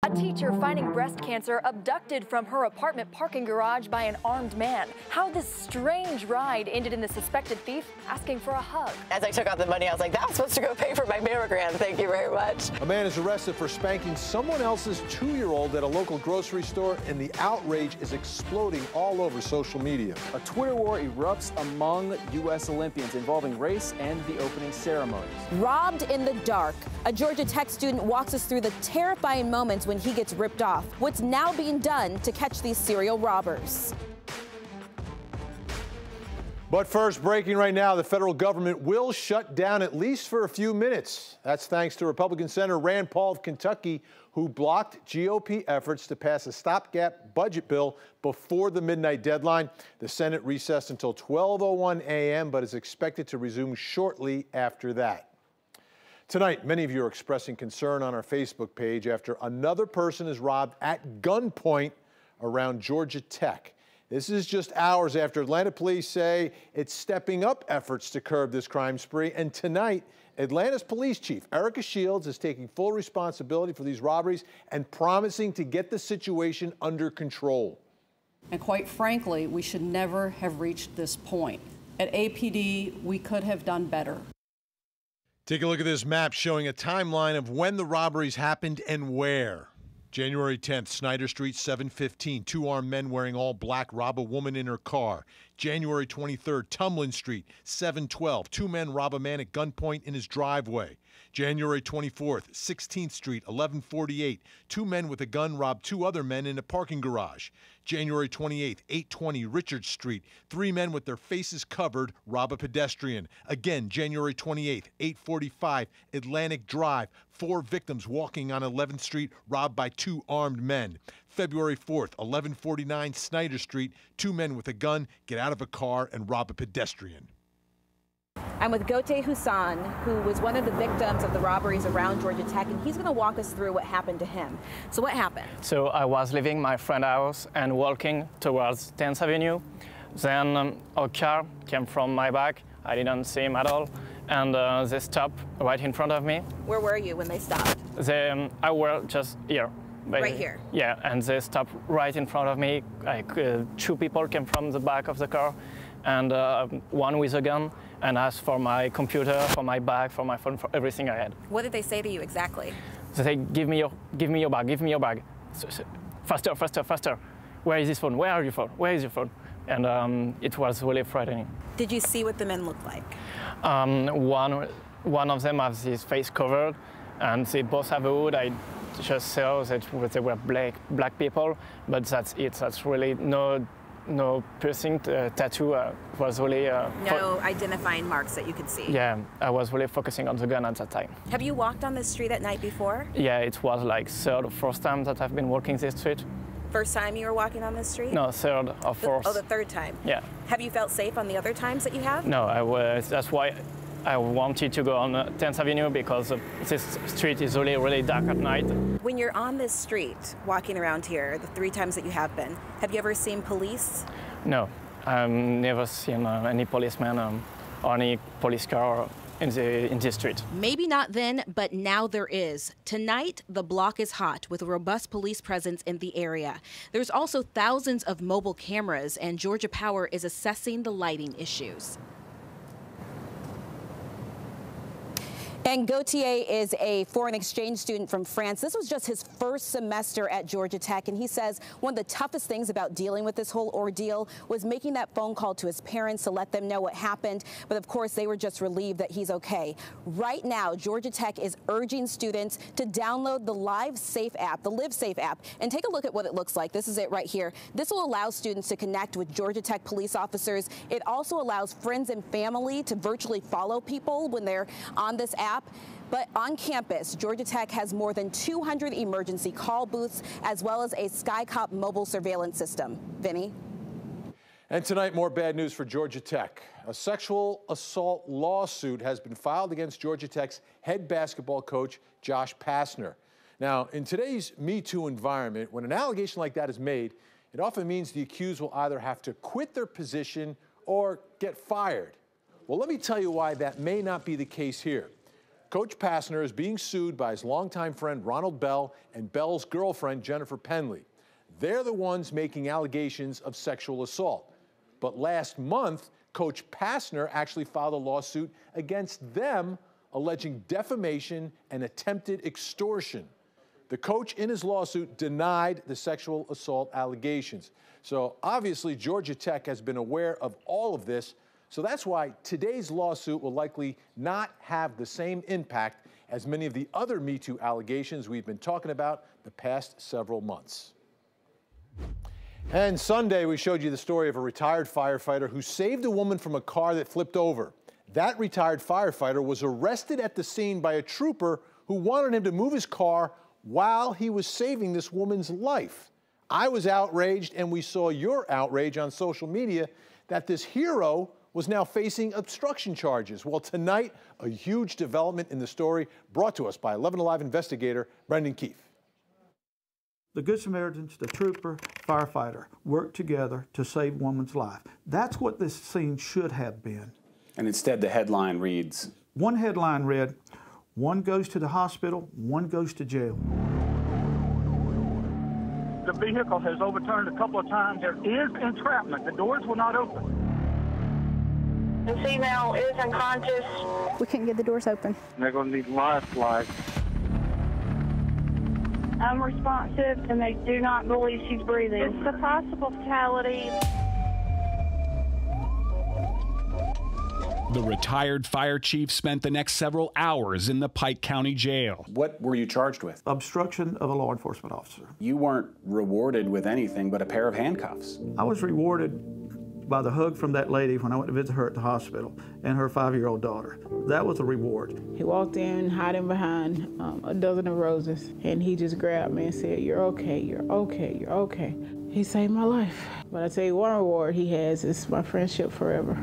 A teacher fighting breast cancer abducted from her apartment parking garage by an armed man. How this strange ride ended in the suspected thief asking for a hug. As I took out the money, I was like, that's supposed to go pay for my mammogram. Thank you very much. A man is arrested for spanking someone else's 2-year-old at a local grocery store, and the outrage is exploding all over social media. A Twitter war erupts among U.S. Olympians involving race and the opening ceremonies. Robbed in the dark. A Georgia Tech student walks us through the terrifying moments when he gets ripped off. What's now being done to catch these serial robbers? But first, breaking right now, the federal government will shut down at least for a few minutes. That's thanks to Republican Senator Rand Paul of Kentucky, who blocked GOP efforts to pass a stopgap budget bill before the midnight deadline. The Senate recessed until 12:01 a.m., but is expected to resume shortly after that. Tonight, many of you are expressing concern on our Facebook page after another person is robbed at gunpoint around Georgia Tech. This is just hours after Atlanta police say it's stepping up efforts to curb this crime spree. And tonight, Atlanta's police chief, Erica Shields, is taking full responsibility for these robberies and promising to get the situation under control. And quite frankly, we should never have reached this point. At APD, we could have done better. Take a look at this map showing a timeline of when the robberies happened and where. January 10th, Snyder Street, 7:15. 2 armed men wearing all black rob a woman in her car. January 23rd, Tumlin Street, 7:12. 2 men rob a man at gunpoint in his driveway. January 24th, 16th Street, 11:48. 2 men with a gun robbed 2 other men in a parking garage. January 28th, 8:20 Richard Street. 3 men with their faces covered rob a pedestrian. Again, January 28th, 8:45 Atlantic Drive. 4 victims walking on 11th Street robbed by 2 armed men. February 4th, 11:49 Snyder Street. 2 men with a gun get out of a car and rob a pedestrian. I'm with Gote Hussan, who was one of the victims of the robberies around Georgia Tech, and he's going to walk us through what happened to him. So what happened? So I was leaving my friend's house and walking towards 10th Avenue. Then a car came from my back. I didn't see him at all. And they stopped right in front of me. Where were you when they stopped? I was just here. Right here? Yeah, and they stopped right in front of me. 2 people came from the back of the car, and one with a gun, and asked for my computer, for my bag, for my phone, for everything I had. What did they say to you exactly? They said, give me your bag, give me your bag. Faster, faster, faster. Where is this phone? Where are your phone? Where is your phone? And it was really frightening. Did you see what the men looked like? One of them has his face covered, and they both have a hood. I just saw that they were black people, but that's it. That's really no piercing, tattoo. Was really no identifying marks that you could see. Yeah, I was really focusing on the gun at that time. Have you walked on this street at night before? Yeah, it was like 3rd or 4th time that I've been walking this street. First time you were walking on this street? No, 3rd or 4th. Oh, the 3rd time. Yeah. Have you felt safe on the other times that you have? No, that's why I wanted to go on 10th Avenue, because this street is really, really dark at night. When you're on this street, walking around here, the 3 times that you have been, have you ever seen police? No, I've never seen any policeman or any police car in the street. Maybe not then, but now there is. Tonight, the block is hot with a robust police presence in the area. There's also thousands of mobile cameras, and Georgia Power is assessing the lighting issues. And Gautier is a foreign exchange student from France. This was just his first semester at Georgia Tech, and he says one of the toughest things about dealing with this whole ordeal was making that phone call to his parents to let them know what happened. But of course, they were just relieved that he's okay. Right now, Georgia Tech is urging students to download the Live Safe app, the Live Safe app, and take a look at what it looks like. This is it right here. This will allow students to connect with Georgia Tech police officers. It also allows friends and family to virtually follow people when they're on this app. But on campus, Georgia Tech has more than 200 emergency call booths, as well as a SkyCop mobile surveillance system. Vinny? And tonight, more bad news for Georgia Tech. A sexual assault lawsuit has been filed against Georgia Tech's head basketball coach, Josh Pastner. Now, in today's Me Too environment, when an allegation like that is made, it often means the accused will either have to quit their position or get fired. Well, let me tell you why that may not be the case here. Coach Pastner is being sued by his longtime friend Ronald Bell and Bell's girlfriend Jennifer Penley. They're the ones making allegations of sexual assault. But last month, Coach Pastner actually filed a lawsuit against them, alleging defamation and attempted extortion. The coach in his lawsuit denied the sexual assault allegations. So obviously Georgia Tech has been aware of all of this. So that's why today's lawsuit will likely not have the same impact as many of the other Me Too allegations we've been talking about the past several months. And Sunday, we showed you the story of a retired firefighter who saved a woman from a car that flipped over. That retired firefighter was arrested at the scene by a trooper who wanted him to move his car while he was saving this woman's life. I was outraged, and we saw your outrage on social media that this hero was now facing obstruction charges. Well, tonight, a huge development in the story brought to us by 11 Alive investigator Brendan Keefe. The Good Samaritans, the trooper, firefighter worked together to save a woman's life. That's what this scene should have been. And instead, the headline reads, one headline read, one goes to the hospital, one goes to jail. The vehicle has overturned a couple of times. There is entrapment. The doors will not open. The female is unconscious. We couldn't get the doors open. They're going to need life flags. Unresponsive, and they do not believe she's breathing. It's a possible fatality. The retired fire chief spent the next several hours in the Pike County Jail. What were you charged with? Obstruction of a law enforcement officer. You weren't rewarded with anything but a pair of handcuffs. I was rewarded by the hug from that lady when I went to visit her at the hospital and her 5-year-old daughter. That was a reward. He walked in, hiding behind a dozen of roses, and he just grabbed me and said, "You're okay, you're okay, you're okay." He saved my life. But I tell you, one reward he has is my friendship forever.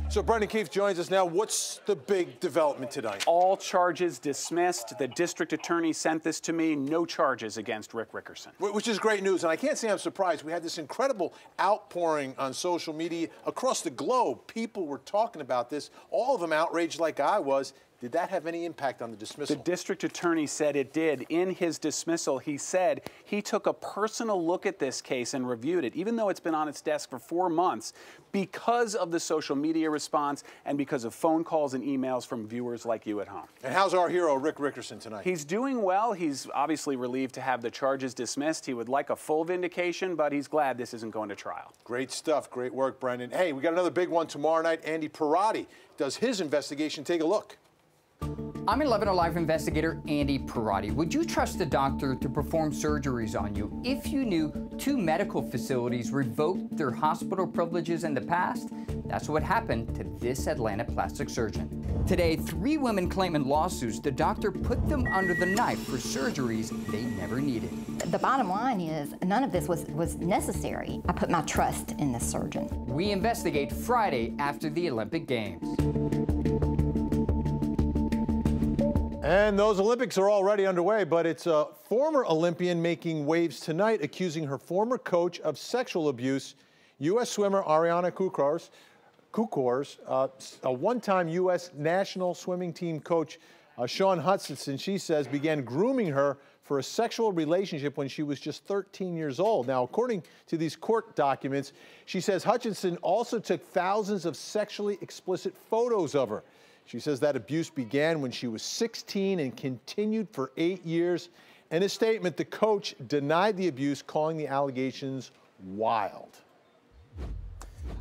So Brendan Keefe joins us now. What's the big development tonight? All charges dismissed. The district attorney sent this to me. No charges against Rick Rickerson. Which is great news, and I can't say I'm surprised. We had this incredible outpouring on social media across the globe. People were talking about this, all of them outraged like I was. Did that have any impact on the dismissal? The district attorney said it did. In his dismissal, he said he took a personal look at this case and reviewed it, even though it's been on its desk for 4 months, because of the social media response and because of phone calls and emails from viewers like you at home. And how's our hero, Rick Rickerson, tonight? He's doing well. He's obviously relieved to have the charges dismissed. He would like a full vindication, but he's glad this isn't going to trial. Great stuff. Great work, Brendan. Hey, we got another big one tomorrow night. Andy Perotti does his investigation. Take a look. I'm 11 Alive investigator Andy Perotti. Would you trust a doctor to perform surgeries on you if you knew 2 medical facilities revoked their hospital privileges in the past? That's what happened to this Atlanta plastic surgeon. Today, 3 women claim in lawsuits the doctor put them under the knife for surgeries they never needed. The bottom line is none of this was necessary. I put my trust in this surgeon. We investigate Friday after the Olympic Games. And those Olympics are already underway, but it's a former Olympian making waves tonight, accusing her former coach of sexual abuse. U.S. swimmer Ariana Kukors, a one-time U.S. national swimming team coach, Sean Hutchinson, she says, began grooming her for a sexual relationship when she was just 13 years old. Now, according to these court documents, she says Hutchinson also took thousands of sexually explicit photos of her. She says that abuse began when she was 16 and continued for 8 years. In a statement, the coach denied the abuse, calling the allegations wild.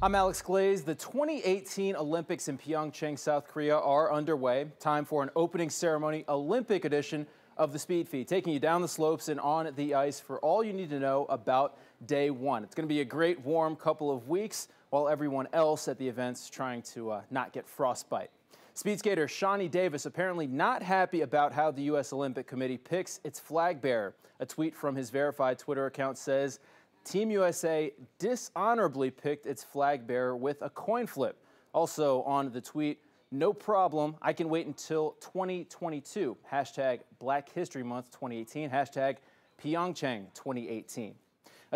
I'm Alex Glaze. The 2018 Olympics in Pyeongchang, South Korea are underway. Time for an opening ceremony, Olympic edition of the Speed Feed, taking you down the slopes and on the ice for all you need to know about day one. It's going to be a great warm couple of weeks while everyone else at the event's trying to not get frostbite. Speed skater Shawnee Davis apparently not happy about how the U.S. Olympic Committee picks its flag bearer. A tweet from his verified Twitter account says, Team USA dishonorably picked its flag bearer with a coin flip. Also on the tweet, no problem, I can wait until 2022. Hashtag Black History Month 2018, hashtag Pyeongchang 2018.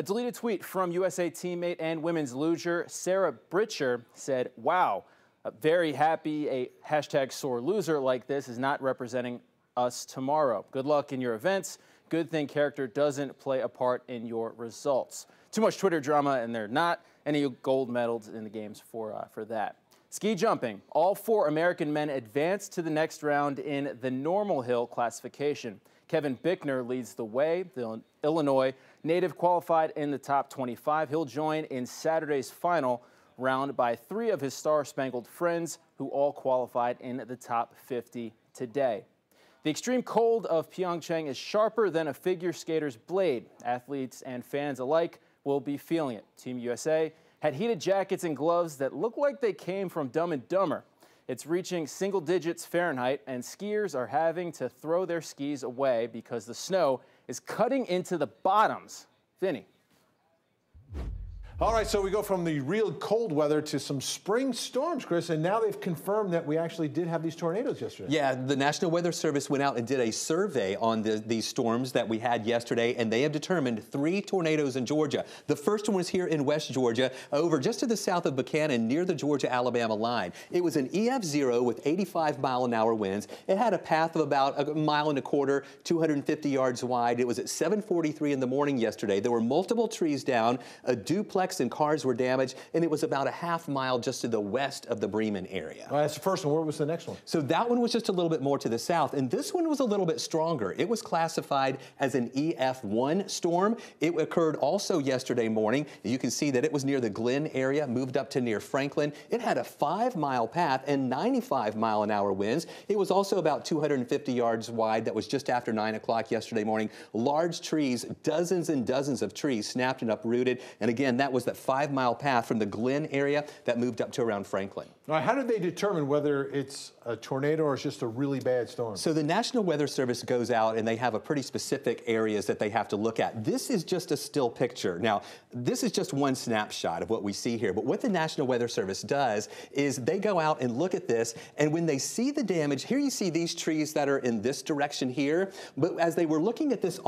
A deleted tweet from USA teammate and women's luger Sarah Britcher said, "Wow, very happy a hashtag sore loser like this is not representing us tomorrow. Good luck in your events. Good thing character doesn't play a part in your results." Too much Twitter drama, and they're not any gold medals in the games for that. Ski jumping. All 4 American men advanced to the next round in the normal hill classification. Kevin Bickner leads the way. The Illinois native qualified in the top 25. He'll join in Saturday's final round by 3 of his star-spangled friends who all qualified in the top 50 today. The extreme cold of Pyeongchang is sharper than a figure skater's blade. Athletes and fans alike will be feeling it. Team USA had heated jackets and gloves that look like they came from Dumb and Dumber. It's reaching single digits Fahrenheit, and skiers are having to throw their skis away because the snow is cutting into the bottoms. Vinny. All right, so we go from the real cold weather to some spring storms, Chris, and now they've confirmed that we actually did have these tornadoes yesterday. Yeah, the National Weather Service went out and did a survey on these storms that we had yesterday, and they have determined 3 tornadoes in Georgia. The first one was here in West Georgia, over just to the south of Buchanan, near the Georgia-Alabama line. It was an EF0 with 85-mile-an-hour winds. It had a path of about 1.25 miles, 250 yards wide. It was at 7:43 in the morning yesterday. There were multiple trees down, a duplex and cars were damaged, and it was about a half mile just to the west of the Bremen area. All right, that's the first one. Where was the next one? So that one was just a little bit more to the south, and this one was a little bit stronger. It was classified as an EF1 storm. It occurred also yesterday morning. You can see that it was near the Glen area, moved up to near Franklin. It had a 5-mile path and 95-mile-an-hour winds. It was also about 250 yards wide. That was just after 9 o'clock yesterday morning. Large trees, dozens and dozens of trees snapped and uprooted, and again, that was that 5-mile path from the Glen area that moved up to around Franklin. All right, how did they determine whether it's a tornado or it's just a really bad storm? So the National Weather Service goes out and they have a pretty specific areas that they have to look at. This is just a still picture. Now, this is just one snapshot of what we see here, but what the National Weather Service does is they go out and look at this, and when they see the damage, here you see these trees that are in this direction here, but as they were looking at this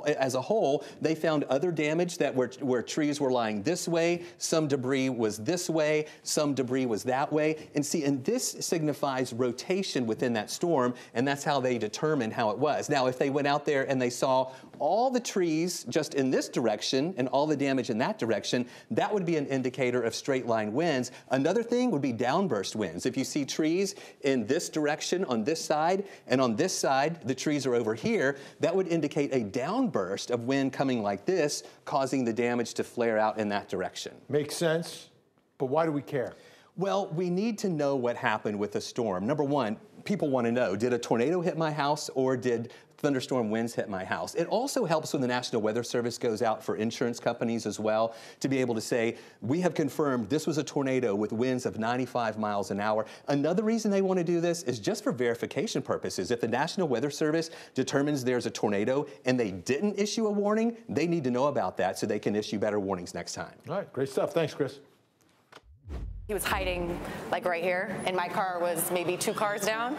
as a whole, they found other damage that where trees were lying this way, some debris was this way, some debris was that way. And see, and this signifies rotation within that storm, and that's how they determined how it was. Now, if they went out there and they saw all the trees just in this direction and all the damage in that direction, that would be an indicator of straight line winds. Another thing would be downburst winds. If you see trees in this direction on this side, and on this side, the trees are over here, that would indicate a downburst of wind coming like this, causing the damage to flare out in that direction. Makes sense, but why do we care? Well, we need to know what happened with the storm. Number one, people want to know, did a tornado hit my house or did thunderstorm winds hit my house? It also helps when the National Weather Service goes out for insurance companies as well to be able to say, we have confirmed this was a tornado with winds of 95 miles an hour. Another reason they want to do this is just for verification purposes. If the National Weather Service determines there's a tornado and they didn't issue a warning, they need to know about that so they can issue better warnings next time. All right, great stuff. Thanks, Chris. He was hiding like right here, and my car was maybe 2 cars down.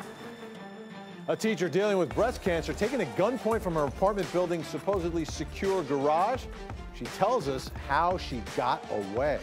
A teacher dealing with breast cancer taking a gunpoint from her apartment building's supposedly secure garage. She tells us how she got away.